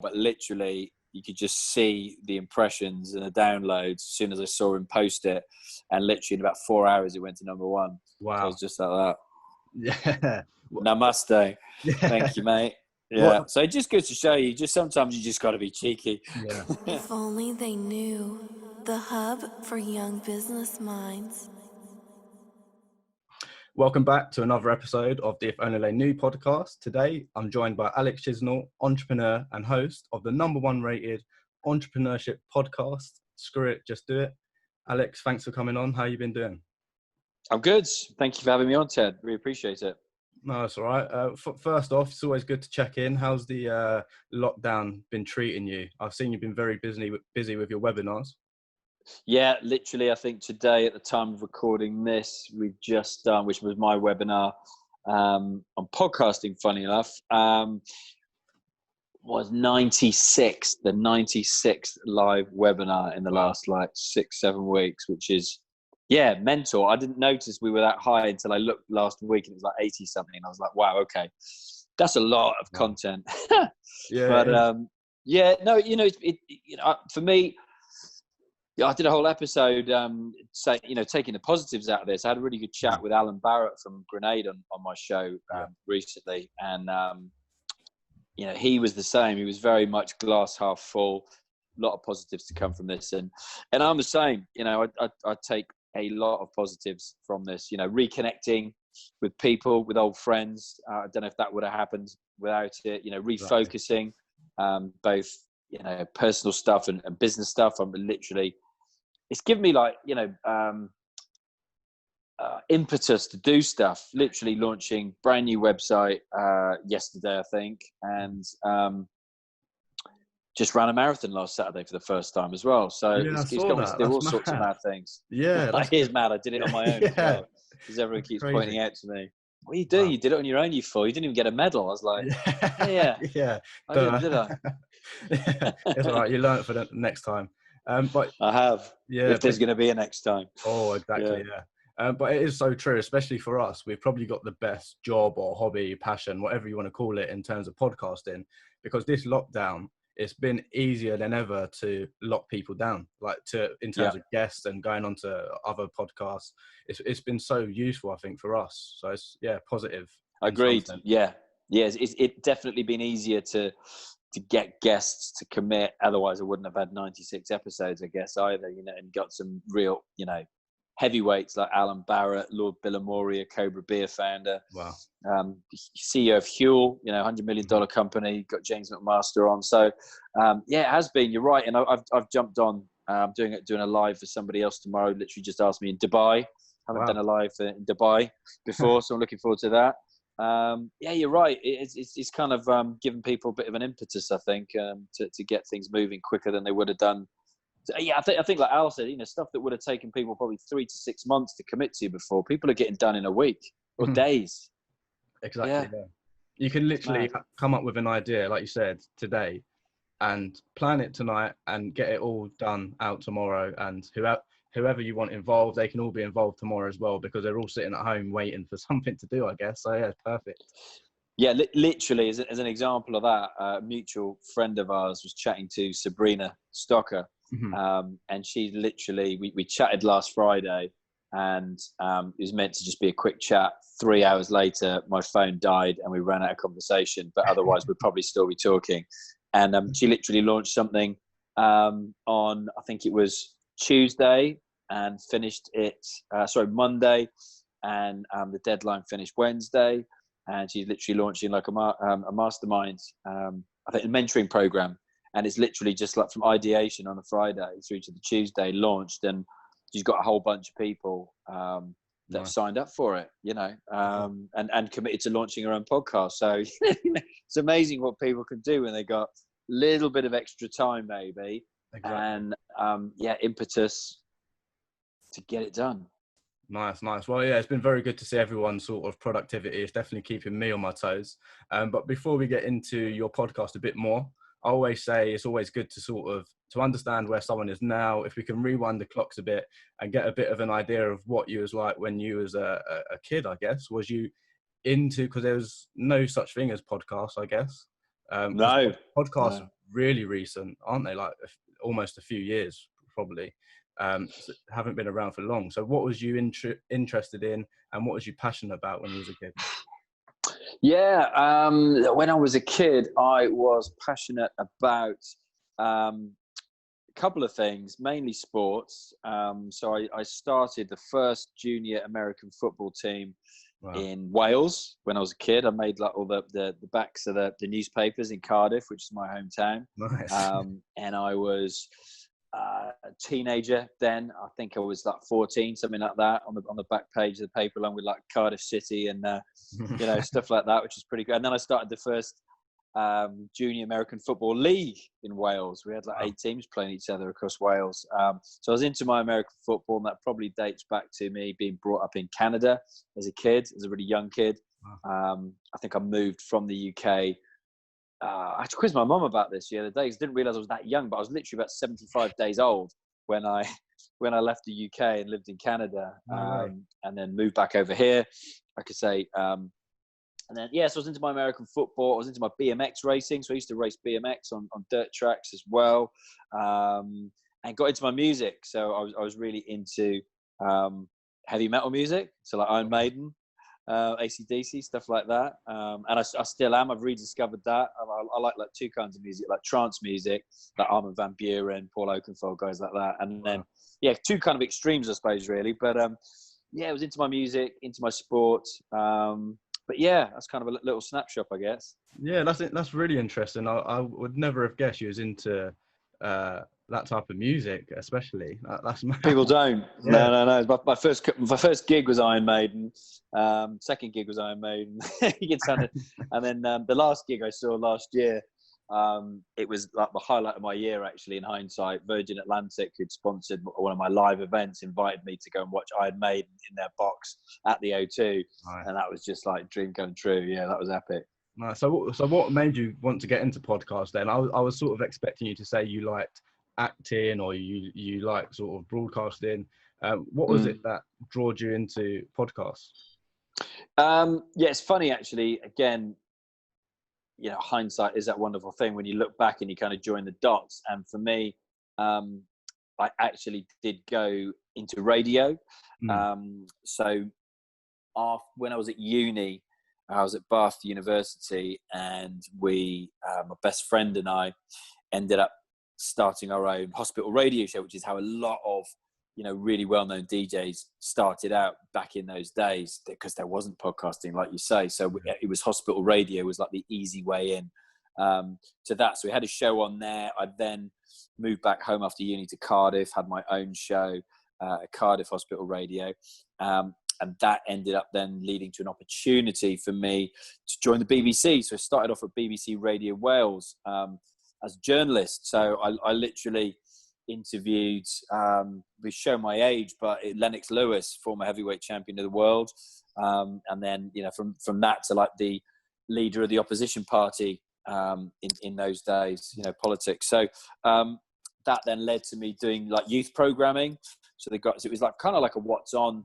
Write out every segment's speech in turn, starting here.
but literally you could just see the impressions and the downloads as soon as I saw him post it, and literally in about 4 hours it went to number one. Wow. So it was just like that. Yeah. Namaste. Yeah. Thank you, mate. Yeah. So it just goes to show you, just sometimes you just got to be cheeky. Yeah. If only they knew. The hub for young business minds. Welcome back to another episode of the If Only They Knew podcast. Today, I'm joined by Alex Chisnall, entrepreneur and host of the #1 rated entrepreneurship podcast, Screw It, Just Do It. Alex, thanks for coming on. How you been doing? I'm good. Thank you for having me on, Ted. Really appreciate it. No, that's all right. First off, it's always good to check in. How's the lockdown been treating you? I've seen you've been very busy with your webinars. Yeah, literally, I think today at the time of recording this, we've just done, which was my webinar on podcasting, funny enough, was the 96th live webinar in the last 6-7 weeks, which is, mental. I didn't notice we were that high until I looked last week and it was like 80 something. I was like, wow, okay, that's a lot of content. Yeah. But for me, I did a whole episode taking the positives out of this. I had a really good chat with Alan Barrett from Grenade on my show recently. And, he was the same. He was very much glass half full, a lot of positives to come from this. And I'm the same. I take a lot of positives from this, reconnecting with people, with old friends. I don't know if that would have happened without it, refocusing, both, personal stuff and business stuff. I'm literally, it's given me impetus to do stuff. Literally launching brand new website yesterday, I think, and just ran a marathon last Saturday for the first time as well. So it's got me to do all sorts of mad things. Yeah, it is mad. I did it on my own as well, because everyone keeps pointing out to me, "What are you doing? Wow. You did it on your own, you fool. You didn't even get a medal." I was like, "Yeah, I didn't, did I?" It's all right. You learn it for the next time. But I have. Yeah, if there's going to be a next time. Oh, exactly. Yeah. But it is so true, especially for us. We've probably got the best job or hobby, passion, whatever you want to call it, in terms of podcasting, because this lockdown, it's been easier than ever to lock people down, in terms of guests and going on to other podcasts. It's been so useful, I think, for us. So it's positive. Agreed. Yeah. It's definitely been easier to get guests to commit. Otherwise I wouldn't have had 96 episodes, I guess, either, and got some real, heavyweights like Alan Barrett, Lord Billamori, a Cobra Beer founder. Wow. CEO of Huel, $100 million company, got James McMaster on. So, it has been, you're right. And I've jumped on, doing a live for somebody else tomorrow. Literally just asked me in Dubai. Haven't done a live in Dubai before, so I'm looking forward to that. You're right. It's kind of given people a bit of an impetus, I think, to get things moving quicker than they would have done. I think like Al said, stuff that would have taken people probably 3 to 6 months to commit to before, people are getting done in a week or days. Exactly. Yeah. You can literally come up with an idea, like you said, today, and plan it tonight and get it all done out tomorrow. And whoever you want involved, they can all be involved tomorrow as well, because they're all sitting at home waiting for something to do, I guess. So yeah, perfect. Yeah, literally, as an example of that, a mutual friend of ours was chatting to Sabrina Stocker, and she literally, we chatted last Friday, and it was meant to just be a quick chat. 3 hours later, my phone died and we ran out of conversation, but otherwise we'd probably still be talking. And she literally launched something on, I think it was Tuesday, and finished it, Monday, and the deadline finished Wednesday. And she's literally launching like a mastermind, I think a mentoring program. And it's literally just like from ideation on a Friday through to the Tuesday launched. And she's got a whole bunch of people that have signed up for it, and committed to launching her own podcast. So it's amazing what people can do when they got a little bit of extra time, maybe, and impetus to get it done. Nice. Well, yeah, it's been very good to see everyone's sort of productivity. It's definitely keeping me on my toes. But before we get into your podcast a bit more, I always say it's always good to to understand where someone is now. If we can rewind the clocks a bit and get a bit of an idea of what you was like when you was a kid, I guess. Was you into, because there was no such thing as podcasts, I guess. No. Podcasts really recent, aren't they? Like almost a few years, probably. So haven't been around for long. So what was you interested in, and what was you passionate about when you was a kid? Yeah, when I was a kid, I was passionate about a couple of things, mainly sports. So I started the first junior American football team in Wales when I was a kid. I made like all the backs of the newspapers in Cardiff, which is my hometown. Nice. And I was a teenager then. I think I was like 14, something like that, on the back page of the paper, along with like Cardiff City and stuff like that, which is pretty good. And then I started the first junior American football league in Wales. We had like 8 teams playing each other across Wales. So I was into my American football, and that probably dates back to me being brought up in Canada as a kid, as a really young kid. I think I moved from the UK. I had to quiz my mum about this the other day, because I didn't realise I was that young, but I was literally about 75 days old when I left the UK and lived in Canada, and then moved back over here, I could say. And then, so I was into my American football. I was into my BMX racing. So I used to race BMX on dirt tracks as well, and got into my music. So I was really into heavy metal music. So like Iron Maiden, AC/DC, stuff like that. And I still am. I've rediscovered that. I like 2 kinds of music, like trance music, like Armin van Buuren, Paul Oakenfold, guys like that. And then, 2 kind of extremes, I suppose, really. But I was into my music, into my sport. But that's kind of a little snapshot, I guess. Yeah, that's really interesting. I would never have guessed you was into that type of music, especially. That's people don't. Yeah. No. My first gig was Iron Maiden. Second gig was Iron Maiden. And then the last gig I saw last year, it was like the highlight of my year, actually, in hindsight. Virgin Atlantic, who'd sponsored one of my live events, invited me to go and watch Iron Maiden in their box at the O2. Nice. And that was just like dream come true. Yeah, that was epic. Nice. So what made you want to get into podcast then? I was sort of expecting you to say you liked acting, or you like sort of broadcasting. What was it that drawed you into podcasts? It's funny, actually. Again, hindsight is that wonderful thing when you look back and you kind of join the dots. And for me, I actually did go into radio. So when I was at uni, I was at Bath University, and my best friend and I ended up starting our own hospital radio show, which is how a lot of really well-known DJs started out back in those days, because there wasn't podcasting, like you say. So it was hospital radio was like the easy way in to that. So we had a show on there. I then moved back home after uni to Cardiff, had my own show at Cardiff Hospital Radio. And that ended up then leading to an opportunity for me to join the BBC. So I started off at BBC Radio Wales as a journalist. So I literally interviewed, we show my age, but Lennox Lewis, former heavyweight champion of the world. And then, from that to like the leader of the opposition party in those days, politics. So that then led to me doing like youth programming. So it was like kind of like a what's on,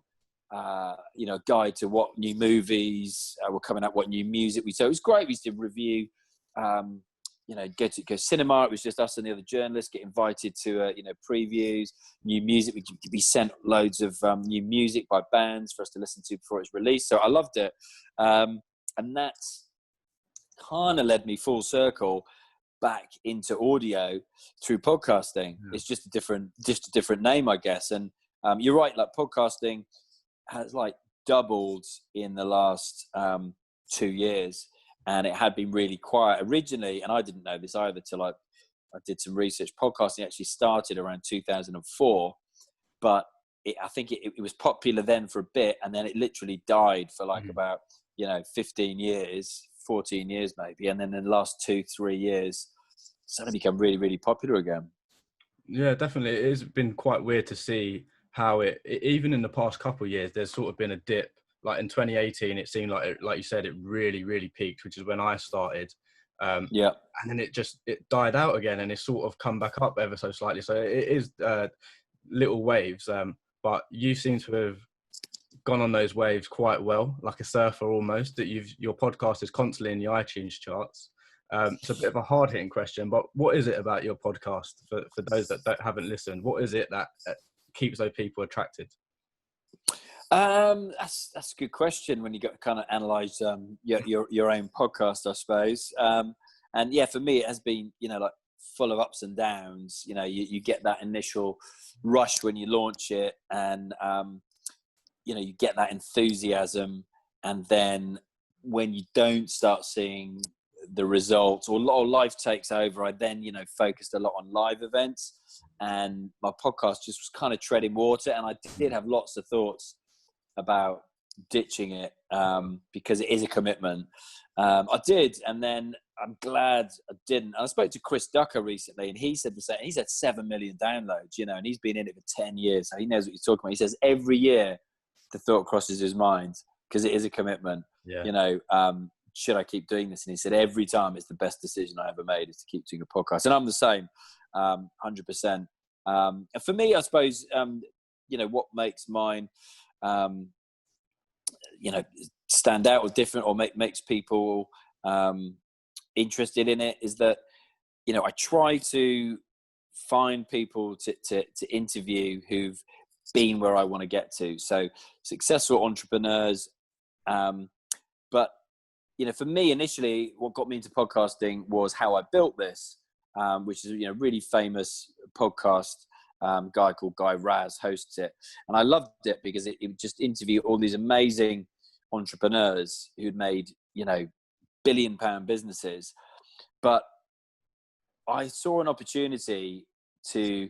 guide to what new movies were coming out, what new music so it was great. We used to review, go cinema. It was just us and the other journalists get invited to, previews, new music. We'd be sent loads of new music by bands for us to listen to before it's released. So I loved it. And that's kind of led me full circle back into audio through podcasting. Yeah. It's just a different name, I guess. And you're right, like podcasting has like doubled in the last 2 years, and it had been really quiet originally, and I didn't know this either till I did some research. Podcasting actually started around 2004, but I think it was popular then for a bit, and then it literally died for like about 15 years, 14 years maybe, and then in the last 2-3 years suddenly become really, really popular again. Yeah, definitely. It has been quite weird to see how it even in the past couple of years, there's sort of been a dip. Like in 2018, it seemed like you said, it really, really peaked, which is when I started. And then it died out again, and it's sort of come back up ever so slightly. So it is little waves, but you seem to have gone on those waves quite well, like a surfer almost. That your podcast is constantly in the iTunes charts. It's a bit of a hard-hitting question, but what is it about your podcast for those that haven't listened? What is it that keeps those people attracted? That's a good question when you got to kind of analyze your own podcast, I suppose. And yeah, for me, it has been, like full of ups and downs. You get that initial rush when you launch it, and you get that enthusiasm, and then when you don't start seeing the results or life takes over, I then focused a lot on live events, and my podcast just was kind of treading water, and I did have lots of thoughts about ditching it because it is a commitment. I did, and then I'm glad I didn't. I spoke to Chris Ducker recently, and he said the same. He's had 7 million downloads, and he's been in it for 10 years, so he knows what he's talking about. He says every year the thought crosses his mind because it is a commitment. Should I keep doing this? And he said every time it's the best decision I ever made is to keep doing a podcast. And I'm the same, 100%. And for me, I suppose, what makes mine stand out or different, or makes people interested in it, is that I try to find people to interview who've been where I want to get to. So successful entrepreneurs, but for me initially, what got me into podcasting was how I built this, which is a really famous podcast. Guy called Guy Raz hosts it, and I loved it because it would just interview all these amazing entrepreneurs who'd made £1 billion businesses. But I saw an opportunity to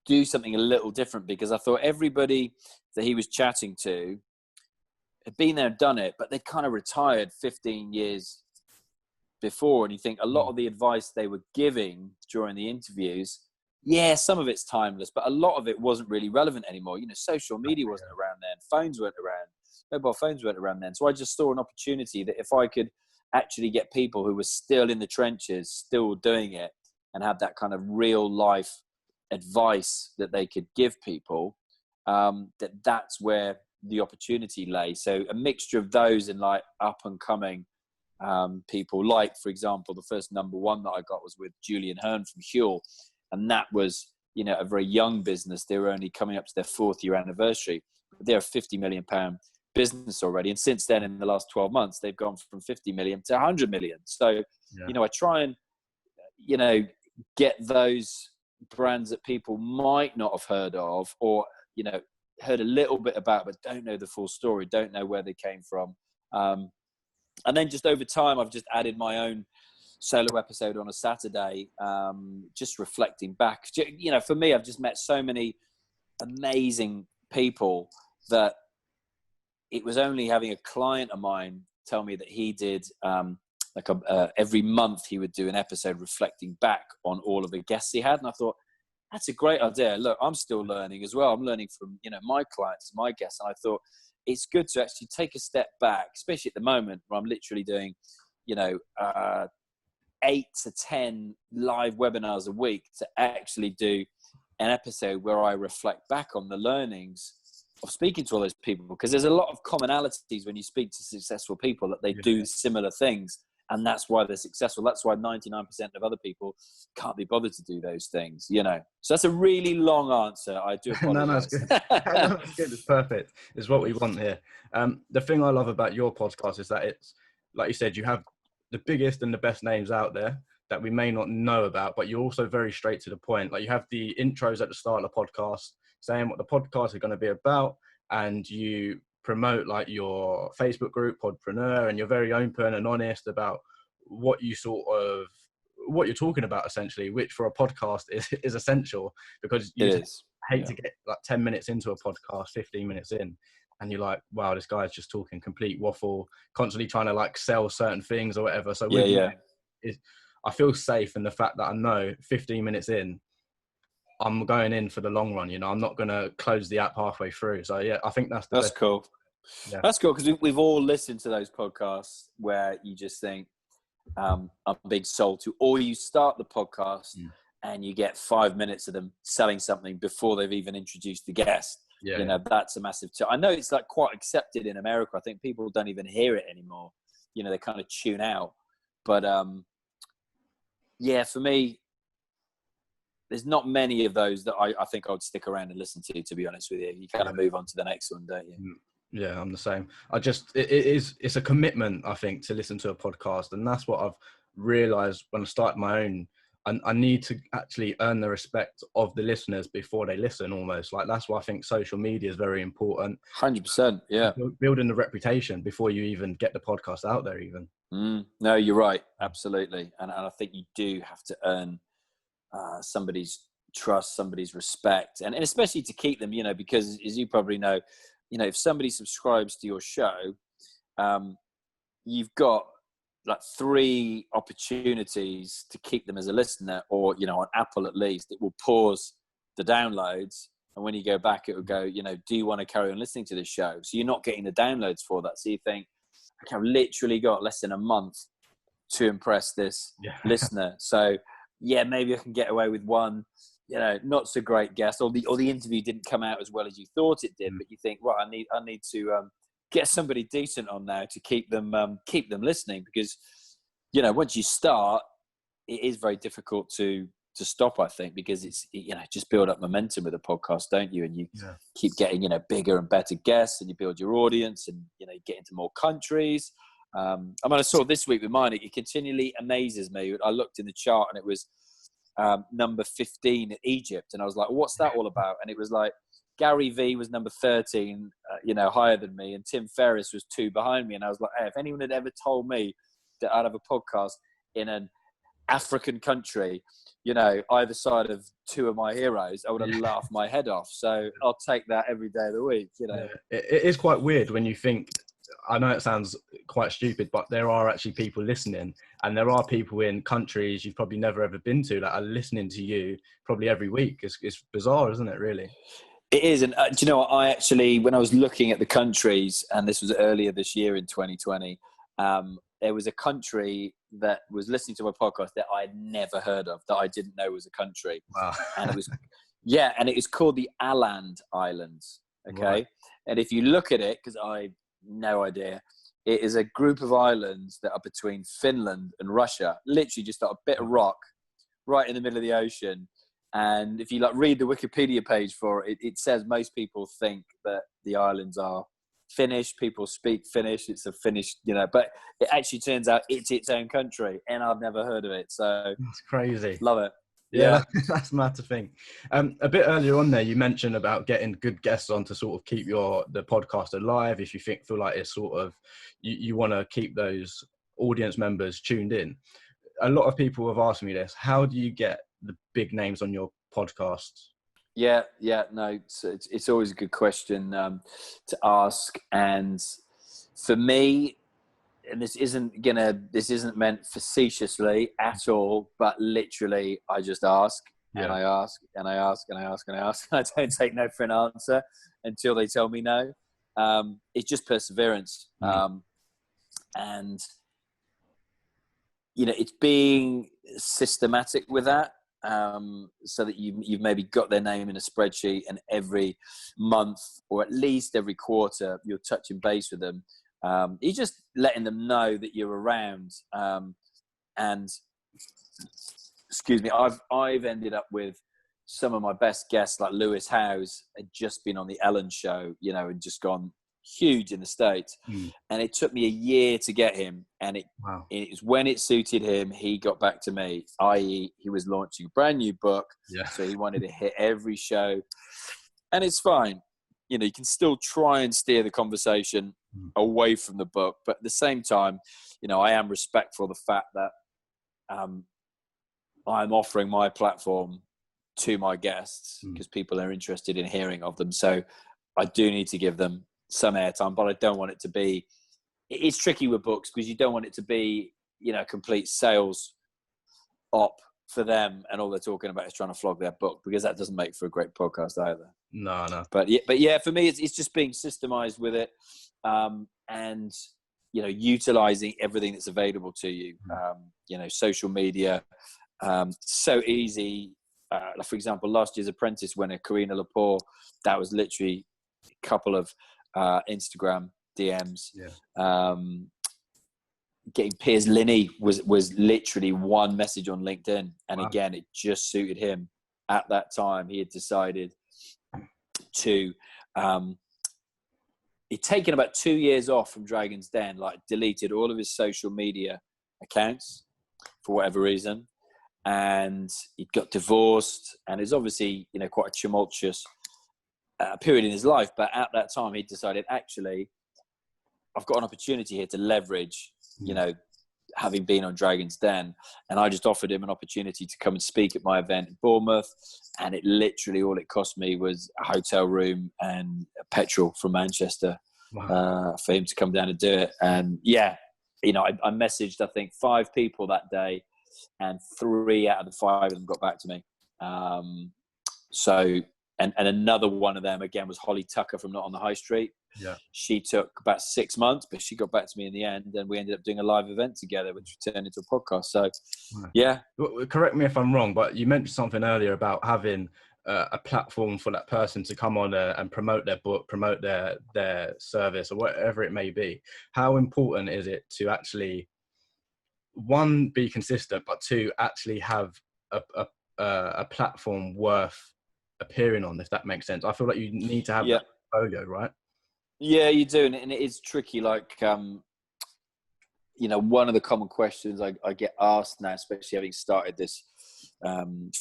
do something a little different, because I thought everybody that he was chatting to had been there and done it, but they'd kind of retired 15 years before. And you think a lot of the advice they were giving during the interviews, some of it's timeless, but a lot of it wasn't really relevant anymore. Social media wasn't around then, phones weren't around, mobile phones weren't around then. So I just saw an opportunity that if I could actually get people who were still in the trenches, still doing it, and have that kind of real life advice that they could give people, that's where the opportunity lay. So a mixture of those and like up and coming people, like, for example, the first #1 that I got was with Julian Hearn from Huel. And that was, a very young business. They were only coming up to their 4th year anniversary. They're a £50 million business already. And since then, in the last 12 months, they've gone from 50 million to 100 million. So, I try and, get those brands that people might not have heard of, or, heard a little bit about, but don't know the full story, don't know where they came from. And then just over time, I've just added my own solo episode on a Saturday, just reflecting back. For me, I've just met so many amazing people that it was only having a client of mine tell me that he did every month he would do an episode reflecting back on all of the guests he had. And I thought, that's a great idea. Look, I'm still learning as well. I'm learning from, my clients, my guests. And I thought it's good to actually take a step back, especially at the moment where I'm literally doing, 8 to 10 live webinars a week, to actually do an episode where I reflect back on the learnings of speaking to all those people, because there's a lot of commonalities when you speak to successful people, that they do similar things, and that's why they're successful. That's why 99% of other people can't be bothered to do those things, So that's a really long answer. I do apologize. No, it's good. No, it's good. It's perfect. It's what we want here. The thing I love about your podcast is that it's, like you said, you have the biggest and the best names out there that we may not know about, but you're also very straight to the point. Like, you have the intros at the start of the podcast saying what the podcast is going to be about, and you promote like your Facebook group, Podpreneur, and you're very open and honest about what you're talking about, essentially, which for a podcast is essential, because you hate to get like 10 minutes into a podcast, 15 minutes in, and you're like, wow, this guy's just talking complete waffle, constantly trying to like sell certain things or whatever. So I feel safe in the fact that I know 15 minutes in, I'm going in for the long run. I'm not going to close the app halfway through. So I think that's best. Cool. Yeah. That's cool, because we've all listened to those podcasts where you just think, I'm being sold to, or you start the podcast and you get 5 minutes of them selling something before they've even introduced the guest. That's a massive I know it's like quite accepted in America. I think people don't even hear it anymore. They kind of tune out. But Yeah, for me, there's not many of those that I think I would stick around and listen to be honest with you. You kind of move on to the next one, don't you? Yeah, I'm the same. It's a commitment, I think, to listen to a podcast. And that's what I've realized when I started my own. I need to actually earn the respect of the listeners before they listen, almost. Like, that's why I think social media is very important. 100%, yeah. Building the reputation before you even get the podcast out there even. No, you're right. Absolutely. And I think you do have to earn somebody's trust, somebody's respect, and especially to keep them, because as you probably know, if somebody subscribes to your show, you've got like 3 opportunities to keep them as a listener, or, on Apple at least, it will pause the downloads. And when you go back, it will go, do you want to carry on listening to this show? So you're not getting the downloads for that. So you think, okay, I've literally got less than a month to impress this listener. So yeah, maybe I can get away with one, not so great guest, or the interview didn't come out as well as you thought it did. But you think, right, I need to get somebody decent on now to keep them listening, because once you start, it is very difficult to stop, I think, because it's just build up momentum with a podcast, don't you? And you keep getting bigger and better guests, and you build your audience, and you get into more countries. I saw this week with mine, it continually amazes me. I looked in the chart and it was number 15 in Egypt, and I was like, what's that all about? And it was like Gary V was number 13, higher than me, and Tim Ferriss was 2 behind me. And I was like, hey, if anyone had ever told me that I'd have a podcast in an African country, either side of 2 of my heroes, I would have laughed my head off. So I'll take that every day of the week. It is quite weird when you think, I know it sounds quite stupid, but there are actually people listening, and there are people in countries you've probably never ever been to that are listening to you probably every week. It's bizarre, isn't it, really? It is. And do you know what? I actually, when I was looking at the countries, and this was earlier this year in 2020, there was a country that was listening to my podcast that I had never heard of, that I didn't know was a country. Wow. And it was, and it was called the Åland Islands. Okay. Right. And if you look at it, because I no idea, it is a group of islands that are between Finland and Russia, literally just a bit of rock right in the middle of the ocean. And if you read the Wikipedia page for it, it says most people think that the islands are Finnish. People speak Finnish. It's a Finnish, but it actually turns out it's its own country, and I've never heard of it. So that's crazy. Love it. Yeah, that's mad to think. A bit earlier on there, you mentioned about getting good guests on to sort of keep the podcast alive. If you feel like it's sort of you want to keep those audience members tuned in. A lot of people have asked me this: how do you get the big names on your podcast? Yeah, no, it's always a good question to ask, and for me, and this isn't meant facetiously at all, but literally, I just ask, and I ask, and I ask, and I ask, and I ask. I don't take no for an answer until they tell me no. It's just perseverance, and it's being systematic with that, so that you've maybe got their name in a spreadsheet, and every month or at least every quarter you're touching base with them. You're just letting them know that you're around, and excuse me, I've ended up with some of my best guests, like Lewis Howes had just been on the Ellen show, and just gone huge in the States. And it took me a year to get him, and it was when it suited him, he got back to me, i.e. he was launching a brand new book, so he wanted to hit every show, and it's fine. You can still try and steer the conversation away from the book, but at the same time, I am respectful of the fact that I'm offering my platform to my guests because people are interested in hearing of them. So I do need to give them some airtime, but I don't want it to be, it's tricky with books because you don't want it to be, a complete sales op for them, and all they're talking about is trying to flog their book, because that doesn't make for a great podcast either. No. But for me, it's just being systemized with it, and utilizing everything that's available to you. Social media, so easy. For example, last year's Apprentice winner, Karina Lepore, that was literally a couple of Instagram DMs. getting Piers Linney was literally one message on LinkedIn. And wow. Again, it just suited him at that time. He had decided to, he'd taken about 2 years off from Dragon's Den, like deleted all of his social media accounts for whatever reason. And he got divorced, and it's obviously, quite a tumultuous period in his life. But at that time, he decided, actually, I've got an opportunity here to leverage, having been on Dragon's Den. And I just offered him an opportunity to come and speak at my event in Bournemouth. And it literally, all it cost me was a hotel room and petrol from Manchester. Wow. For him to come down and do it. And I messaged, I think, 5 people that day, and 3 out of the 5 of them got back to me. And another one of them, again, was Holly Tucker from Not on the High Street. Yeah. She took about 6 months, but she got back to me in the end, and we ended up doing a live event together, which turned into a podcast. So, yeah. Correct me if I'm wrong, but you mentioned something earlier about having a platform for that person to come on and promote their book, promote their service, or whatever it may be. How important is it to actually, one, be consistent, but 2, actually have a platform worth appearing on, if that makes sense? I feel like you need to have that portfolio, right? Yeah, you do, and it is tricky. Like, one of the common questions I get asked now, especially having started this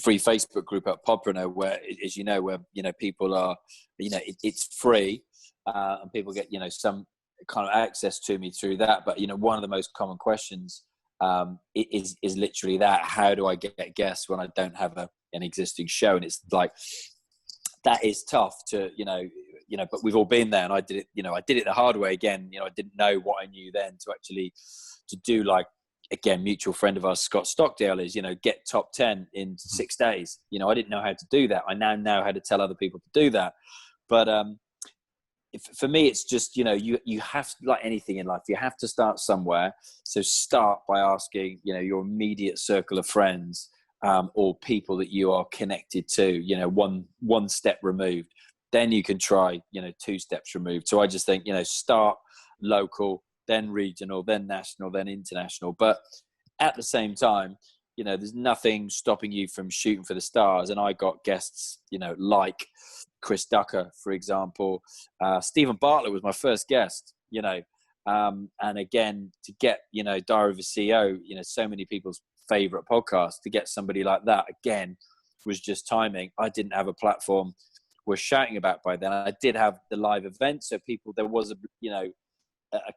free Facebook group at Podpreneur, where, as you know, people are, it's free, and people get, some kind of access to me through that. But, one of the most common questions is literally that: how do I get guests when I don't have an existing show? And it's like, that is tough to, but we've all been there, and I did it the hard way again. I didn't know what I knew then to do, like, again, mutual friend of ours, Scott Stockdale, is, get top 10 in 6 days. I didn't know how to do that. I now know how to tell other people to do that. But for me, it's just, you have to, like anything in life, you have to start somewhere. So start by asking, your immediate circle of friends, or people that you are connected to, one step removed. Then you can try, 2 steps removed. So I just think, start local, then regional, then national, then international. But at the same time, there's nothing stopping you from shooting for the stars. And I got guests, like Chris Ducker, for example. Stephen Bartlett was my first guest, and again, to get, Diary of a CEO, so many people's favorite podcast, to get somebody like that, again, was just timing. I didn't have a platform we're shouting about by then. I did have the live event, so people, there was a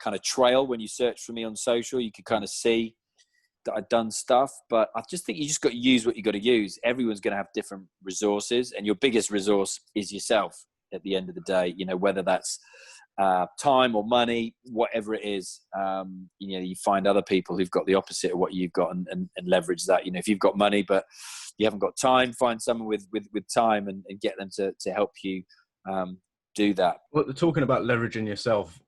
kind of trail. When you search for me on social, you could kind of see that I'd done stuff. But I just think you just got to use what you got to use. Everyone's going to have different resources, and your biggest resource is yourself at the end of the day, whether that's time or money, whatever it is. You find other people who've got the opposite of what you've got, and leverage that. If you've got money but you haven't got time, find someone with time and get them to help you do that. Well, talking about leveraging yourself,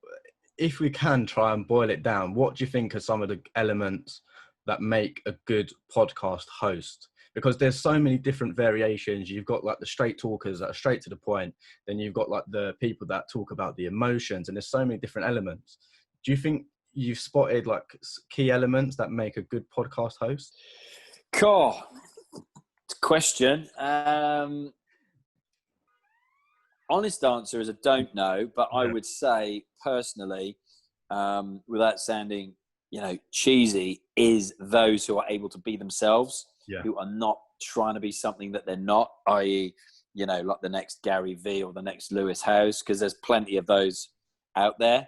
if we can try and boil it down, what do you think are some of the elements that make a good podcast host? Because there's so many different variations. You've got like the straight talkers that are straight to the point. Then you've got like the people that talk about the emotions, and there's so many different elements. Do you think you've spotted like key elements that make a good podcast host? Cool. Question. Honest answer is I don't know, but I would say personally, without sounding, cheesy, is those who are able to be themselves, who are not trying to be something that they're not, i.e., like the next Gary Vee or the next Lewis Howes, because there's plenty of those out there.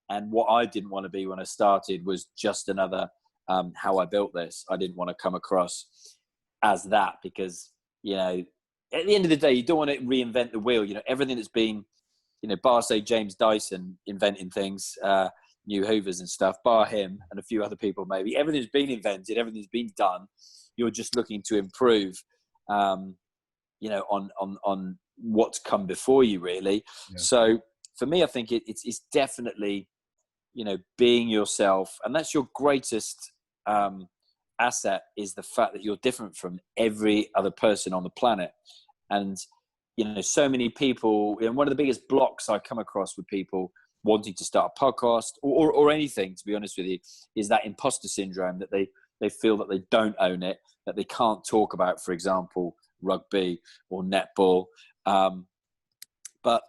And what I didn't want to be when I started was just another How I Built This. I didn't want to come across as that, because, at the end of the day, you don't want to reinvent the wheel. Everything that's been, bar, say, James Dyson inventing things, new Hoovers and stuff, bar him and a few other people maybe. Everything's been invented, everything's been done. You're just looking to improve, on what's come before you, really. Yeah. So for me, I think it's definitely, being yourself, and that's your greatest asset, is the fact that you're different from every other person on the planet. And so many people, and one of the biggest blocks I come across with people wanting to start a podcast or anything, to be honest with you, is that imposter syndrome, that they feel that they don't own it, that they can't talk about, for example, rugby or netball. But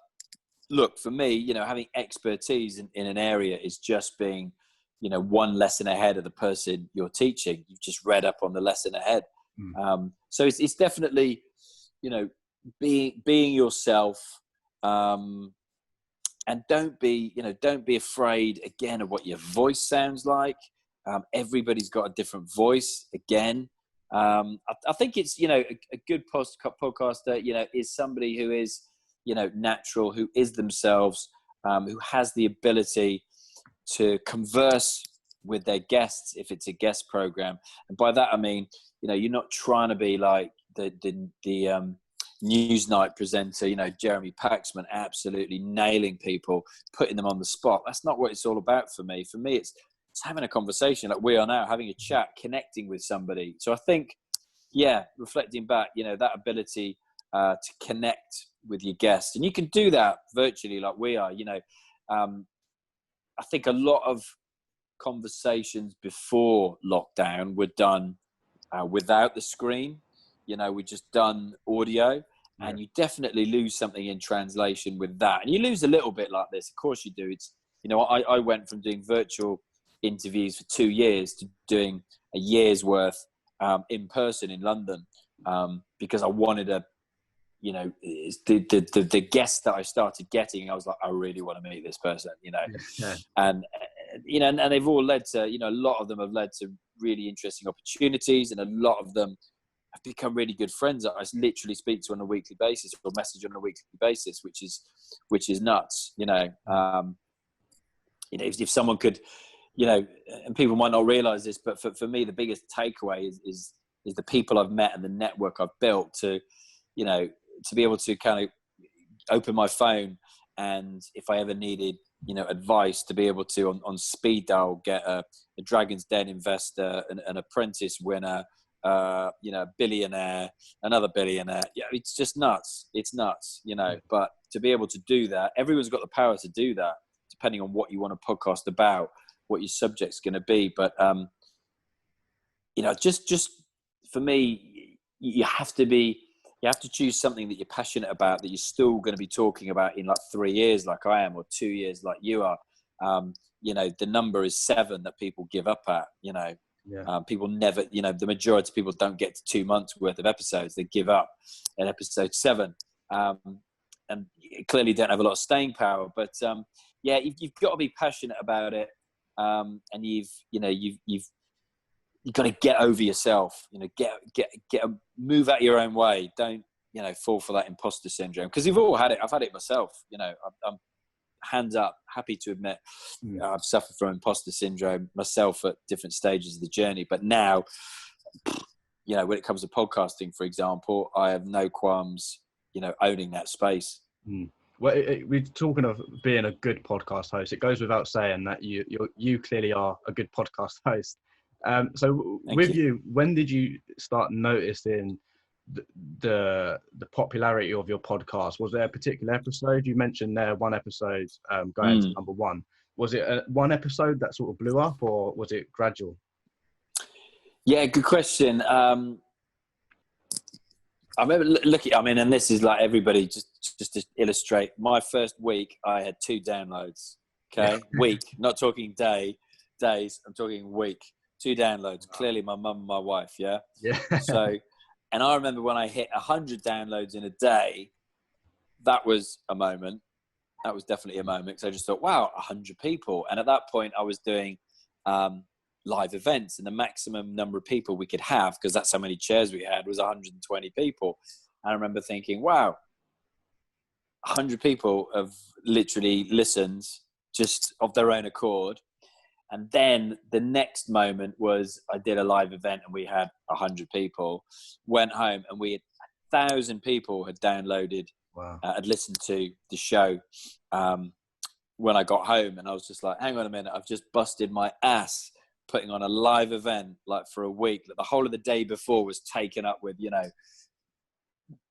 look, for me, you know, having expertise in an area is just being, you know, one lesson ahead of the person you're teaching. You've just read up on the lesson ahead. So it's definitely, you know, being yourself, and don't be afraid again of what your voice sounds like. Everybody's got a different voice again. I think it's, you know, a good podcaster, you know, is somebody who is, you know, natural, who is themselves, who has the ability to converse with their guests if it's a guest program. And by that I mean, you know, you're not trying to be like the Newsnight presenter, you know, Jeremy Paxman, absolutely nailing people, putting them on the spot. That's not what it's all about for me. For me, it's having a conversation like we are now, having a chat, connecting with somebody. So I think, yeah, reflecting back, you know, that ability to connect with your guests, and you can do that virtually like we are, you know. I think a lot of conversations before lockdown were done without the screen. You know, we just done audio, and you definitely lose something in translation with that. And you lose a little bit like this. Of course you do. It's, you know, I went from doing virtual interviews for 2 years to doing a year's worth in person in London, because I wanted a, you know, the guests that I started getting, I was like, I really want to meet this person, you know. And you know, and they've all led to, you know, a lot of them have led to really interesting opportunities, and a lot of them have become really good friends that I literally speak to on a weekly basis, or message on a weekly basis, which is nuts, you know. You know, if someone could, you know, and people might not realize this, but for me, the biggest takeaway is the people I've met and the network I've built to, you know, to be able to kind of open my phone, and if I ever needed, you know, advice, to be able to on speed dial get a Dragon's Den investor, an apprentice winner, you know, a billionaire, another billionaire. Yeah, it's just nuts. It's nuts, you know. But to be able to do that, everyone's got the power to do that, depending on what you want to podcast about, what your subject's going to be. But you know, just for me, you have to choose something that you're passionate about, that you're still going to be talking about in like 3 years, like I am, or 2 years, like you are. You know, the number is 7 that people give up at, you know. People never, you know, the majority of people don't get to 2 months worth of episodes. They give up at episode 7, and clearly don't have a lot of staying power. But yeah, you've got to be passionate about it, and you've got to get over yourself. You know, get move out your own way. Don't, you know, fall for that imposter syndrome, because you've all had it. I've had it myself. You know, I'm hands up, happy to admit, I've suffered from imposter syndrome myself at different stages of the journey. But now, you know, when it comes to podcasting, for example, I have no qualms, you know, owning that space. Well, we're talking of being a good podcast host. It goes without saying that you clearly are a good podcast host. So with you, when did you start noticing the popularity of your podcast? Was there a particular episode? You mentioned there one episode going to number 1. Was it one episode that sort of blew up, or was it gradual? Yeah, good question. I remember looking, I mean, and this is like everybody, just to illustrate, my first week I had 2 downloads. Okay, week, not talking days, I'm talking week. 2 downloads. Clearly my mum and my wife. Yeah. So, and I remember when I hit 100 downloads in a day, that was a moment. That was definitely a moment, because I just thought, wow, 100 people. And at that point I was doing live events, and the maximum number of people we could have, because that's how many chairs we had, was 120 people. And I remember thinking, wow, 100 people have literally listened just of their own accord. And then the next moment was I did a live event, and we had 100 people, went home, and we had 1,000 people had downloaded, had listened to the show when I got home. And I was just like, hang on a minute, I've just busted my ass putting on a live event like for a week. Like, the whole of the day before was taken up with, you know,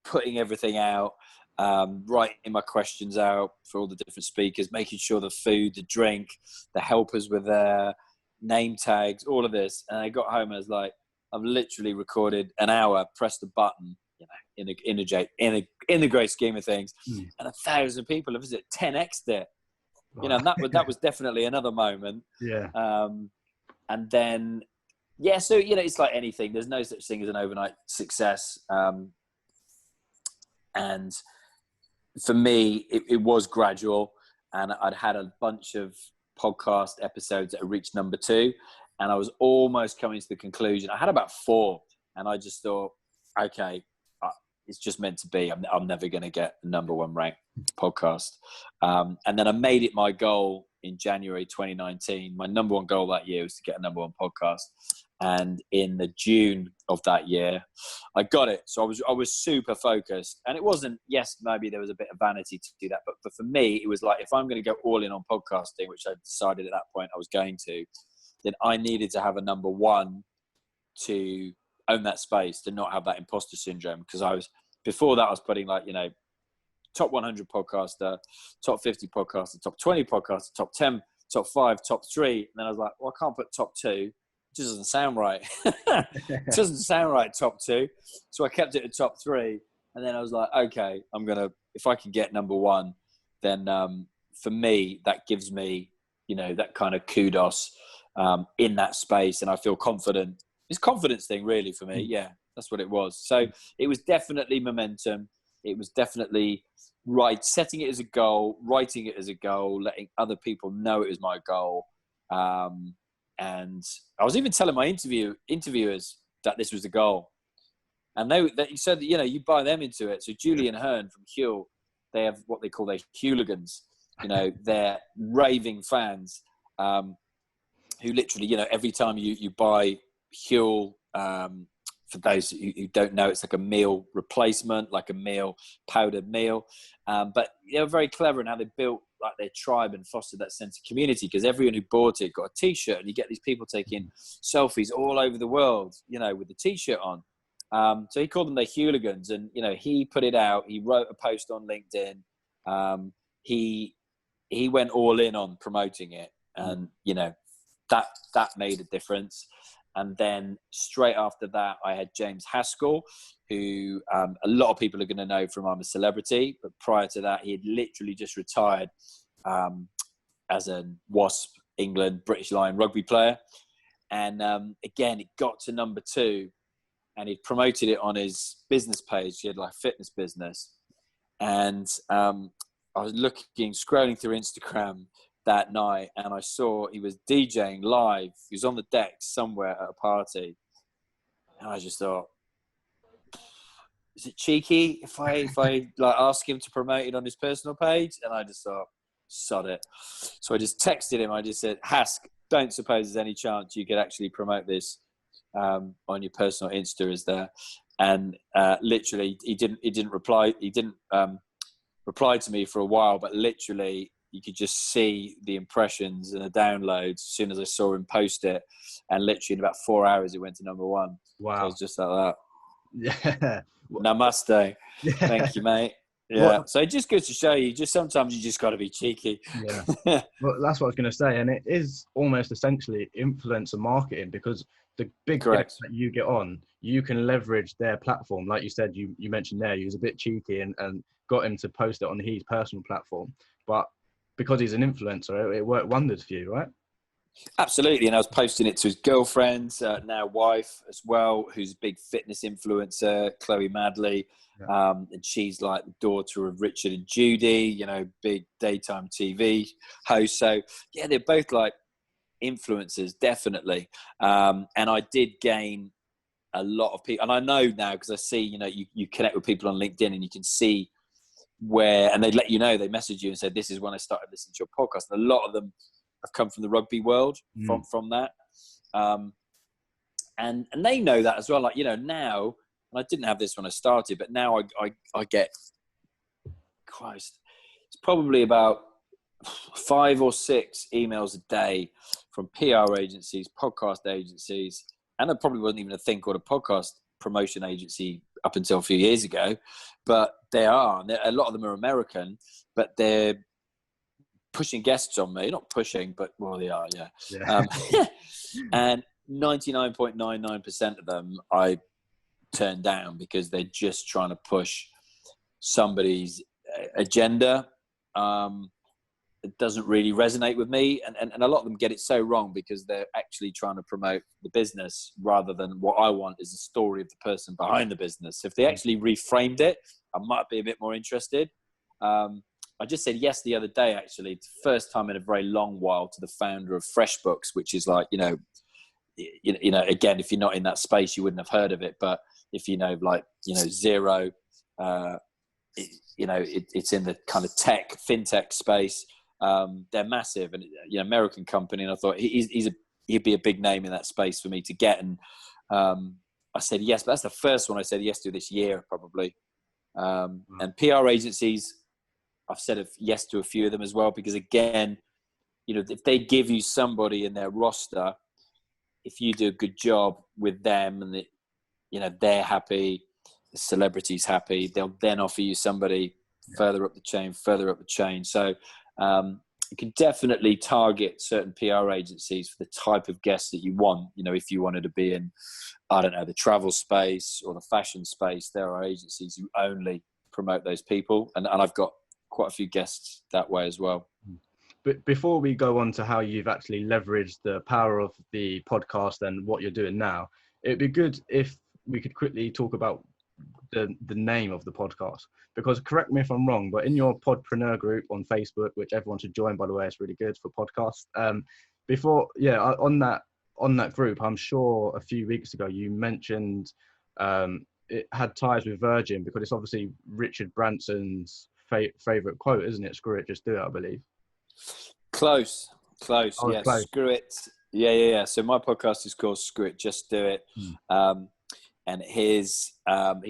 putting everything out, writing my questions out for all the different speakers, making sure the food, the drink, the helpers were there, name tags, all of this. And I got home and I was like, I've literally recorded an hour, pressed a button, in the great scheme of things, and 1,000 people have visited, 10x'd it. And that was definitely another moment. Yeah. And then, so it's like anything. There's no such thing as an overnight success. And for me, it was gradual, and I'd had a bunch of podcast episodes that had reached number 2, and I was almost coming to the conclusion. I had about 4, and I just thought, okay, it's just meant to be. I'm never going to get the number 1 ranked podcast. And then I made it my goal in January 2019. My number 1 goal that year was to get a number 1 podcast. And in the June of that year, I got it. So I was super focused. And it wasn't, yes, maybe there was a bit of vanity to do that. But for me, it was like, if I'm going to go all in on podcasting, which I decided at that point I was going to, then I needed to have a number 1 to own that space, to not have that imposter syndrome. Because before that I was putting top 100 podcaster, top 50 podcaster, top 20 podcaster, top 10, top 5, top 3. And then I was like, well, I can't put top 2. It just doesn't sound right. It doesn't sound right, top 2. So I kept it at top 3. And then I was like, okay, if I can get number 1, then for me, that gives me, that kind of kudos in that space. And I feel confident. It's a confidence thing really for me. Yeah, that's what it was. So it was definitely momentum. It was definitely setting it as a goal, writing it as a goal, letting other people know it was my goal. And I was even telling my interviewers that this was the goal. And they said that, you buy them into it. So Julian Hearn from Huel, they have what they call their hooligans. They're raving fans who literally, every time you buy Huel, for those who don't know, it's like a meal replacement, like a powdered meal. But they're very clever in how they built like their tribe and fostered that sense of community, because everyone who bought it got a T-shirt, and you get these people taking selfies all over the world, with the T-shirt on. So he called them the hooligans, and he put it out. He wrote a post on LinkedIn. He went all in on promoting it, and that made a difference. And then straight after that, I had James Haskell, who a lot of people are going to know from I'm a Celebrity. But prior to that, he had literally just retired as a Wasp, England, British Lion rugby player. And again, it got to number 2, and he promoted it on his business page. He had like a fitness business. And I was scrolling through Instagram that night, and I saw he was DJing live. He was on the deck somewhere at a party, and I just thought, is it cheeky if I like ask him to promote it on his personal page? And I just thought, sod it. So I just texted him. I just said, Hask, don't suppose there's any chance you could actually promote this on your personal Insta, is there? And literally he didn't reply. He didn't reply to me for a while, but literally you could just see the impressions and the downloads as soon as I saw him post it. And literally in about 4 hours, it went to number 1. Wow. So I was just like that. Yeah. Namaste. Yeah. Thank you, mate. Yeah. Well, so it just goes to show you, sometimes you just got to be cheeky. Yeah. Well, that's what I was going to say. And it is almost essentially influencer marketing, because the big guests that you get on, you can leverage their platform. Like you said, you mentioned there, he was a bit cheeky and got him to post it on his personal platform. But because he's an influencer, it worked wonders for you, right? Absolutely. And I was posting it to his girlfriend, now wife as well, who's a big fitness influencer, Chloe Madley. Yeah. And she's like the daughter of Richard and Judy, big daytime TV host. So yeah, they're both like influencers, definitely. And I did gain a lot of people. And I know now, because I see, you connect with people on LinkedIn and you can see where, and they let you know, they message you and say, this is when I started listening to your podcast. And a lot of them have come from the rugby world, from that. And they know that as well. Like, now, and I didn't have this when I started, but now I get, Christ, it's probably about 5 or 6 emails a day from PR agencies, podcast agencies, and there probably wasn't even a thing called a podcast promotion agency up until a few years ago, but they are. A lot of them are American, but they're pushing guests on me. Not pushing, but well, they are, yeah. And 99.99% of them I turn down because they're just trying to push somebody's agenda. It doesn't really resonate with me, and a lot of them get it so wrong because they're actually trying to promote the business rather than what I want is the story of the person behind the business. If they actually reframed it, I might be a bit more interested. I just said yes the other day, actually, first time in a very long while, to the founder of FreshBooks, which is like, again, if you're not in that space, you wouldn't have heard of it. But if you know, like, Xero, it's in the kind of fintech space. They're massive, and American company. And I thought he'd be a big name in that space for me to get. And I said yes, but that's the first one I said yes to this year, probably. And PR agencies, I've said yes to a few of them as well, because again, if they give you somebody in their roster, if you do a good job with them and they're happy, the celebrity's happy, they'll then offer you somebody further up the chain. So you can definitely target certain PR agencies for the type of guests that you want. If you wanted to be in, I don't know, the travel space or the fashion space, there are agencies who only promote those people. And I've got quite a few guests that way as well. But before we go on to how you've actually leveraged the power of the podcast and what you're doing now, it'd be good if we could quickly talk about the name of the podcast, because correct me if I'm wrong, but in your podpreneur group on Facebook, which everyone should join, by the way, it's really good for podcasts. On that group, I'm sure a few weeks ago you mentioned it had ties with Virgin, because it's obviously Richard Branson's favorite quote, isn't it? Screw it, just do it, I believe. Close. Oh, Yeah, close. Screw it. Yeah. So my podcast is called Screw It, Just Do It. And he